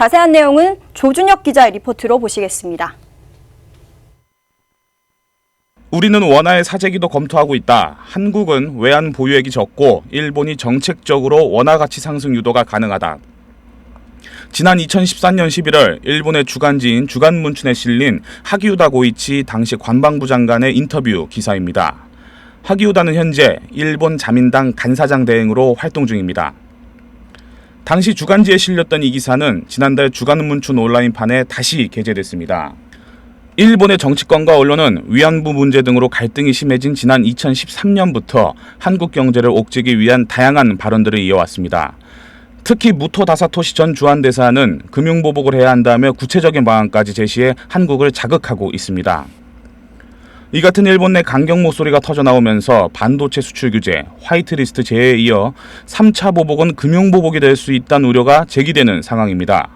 자세한 내용은 조준혁 기자의 리포트로 보시겠습니다. 우리는 원화의 사재기도 검토하고 있다. 한국은 외환 보유액이 적고 일본이 정책적으로 원화 가치 상승 유도가 가능하다. 지난 2014년 11월 일본의 주간지인 주간문춘에 실린 하기우다 고이치 당시 관방부 장관의 인터뷰 기사입니다. 하기우다는 현재 일본 자민당 간사장 대행으로 활동 중입니다. 당시 주간지에 실렸던 이 기사는 지난달 주간문춘 온라인판에 다시 게재됐습니다. 일본의 정치권과 언론은 위안부 문제 등으로 갈등이 심해진 지난 2013년부터 한국 경제를 옥죄기 위한 다양한 발언들을 이어왔습니다. 특히 무토 다사토시 전 주한대사는 금융보복을 해야 한다며 구체적인 방안까지 제시해 한국을 자극하고 있습니다. 이 같은 일본 내 강경 목소리가 터져나오면서 반도체 수출 규제, 화이트리스트 제외에 이어 3차 보복은 금융보복이 될 수 있다는 우려가 제기되는 상황입니다.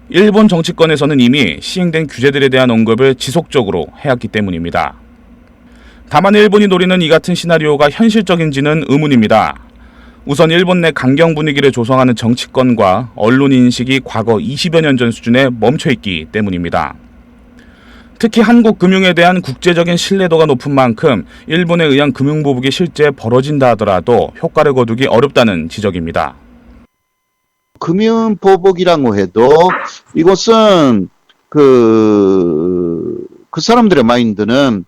일본 정치권에서는 이미 시행된 규제들에 대한 언급을 지속적으로 해왔기 때문입니다. 다만 일본이 노리는 이 같은 시나리오가 현실적인지는 의문입니다. 우선 일본 내 강경 분위기를 조성하는 정치권과 언론 인식이 과거 20여 년 전 수준에 멈춰있기 때문입니다. 특히 한국 금융에 대한 국제적인 신뢰도가 높은 만큼 일본에 의한 금융보복이 실제 벌어진다 하더라도 효과를 거두기 어렵다는 지적입니다. 금융보복이라고 해도 이것은 그 사람들의 마인드는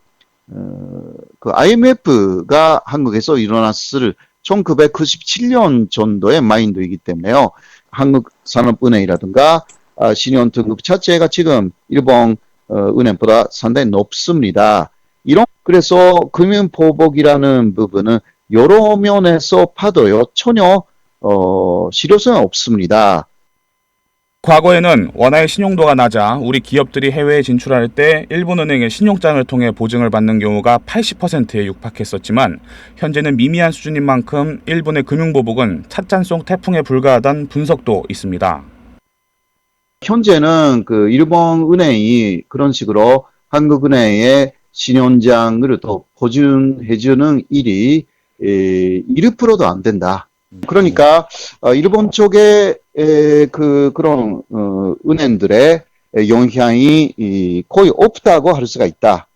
그 IMF가 한국에서 일어났을 1997년 정도의 마인드이기 때문에요. 한국산업은행이라든가 신용 등급 자체가 지금 일본 은행보다 상당히 높습니다. 그래서 금융보복이라는 부분은 여러 면에서 봐도요 전혀 실효성은 없습니다. 과거에는 원화의 신용도가 낮아 우리 기업들이 해외에 진출할 때 일본은행의 신용장을 통해 보증을 받는 경우가 80%에 육박했었지만 현재는 미미한 수준인 만큼 일본의 금융보복은 찻잔송 태풍에 불과하다는 분석도 있습니다. 현재는 그 일본 은행이 그런 식으로 한국은행의 신용장을 더 보증해주는 일이 1%도 안 된다. 그러니까 일본 쪽에 그런 은행들의 영향이 거의 없다고 할 수가 있다.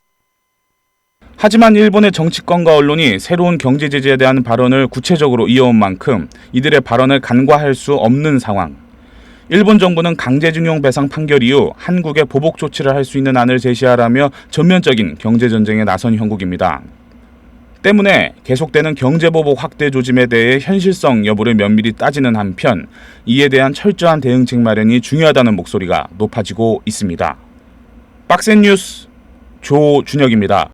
하지만 일본의 정치권과 언론이 새로운 경제 제재에 대한 발언을 구체적으로 이어온 만큼 이들의 발언을 간과할 수 없는 상황. 일본 정부는 강제징용 배상 판결 이후 한국에 보복 조치를 할 수 있는 안을 제시하라며 전면적인 경제전쟁에 나선 형국입니다. 때문에 계속되는 경제보복 확대 조짐에 대해 현실성 여부를 면밀히 따지는 한편 이에 대한 철저한 대응책 마련이 중요하다는 목소리가 높아지고 있습니다. 빡센 뉴스 조준혁입니다.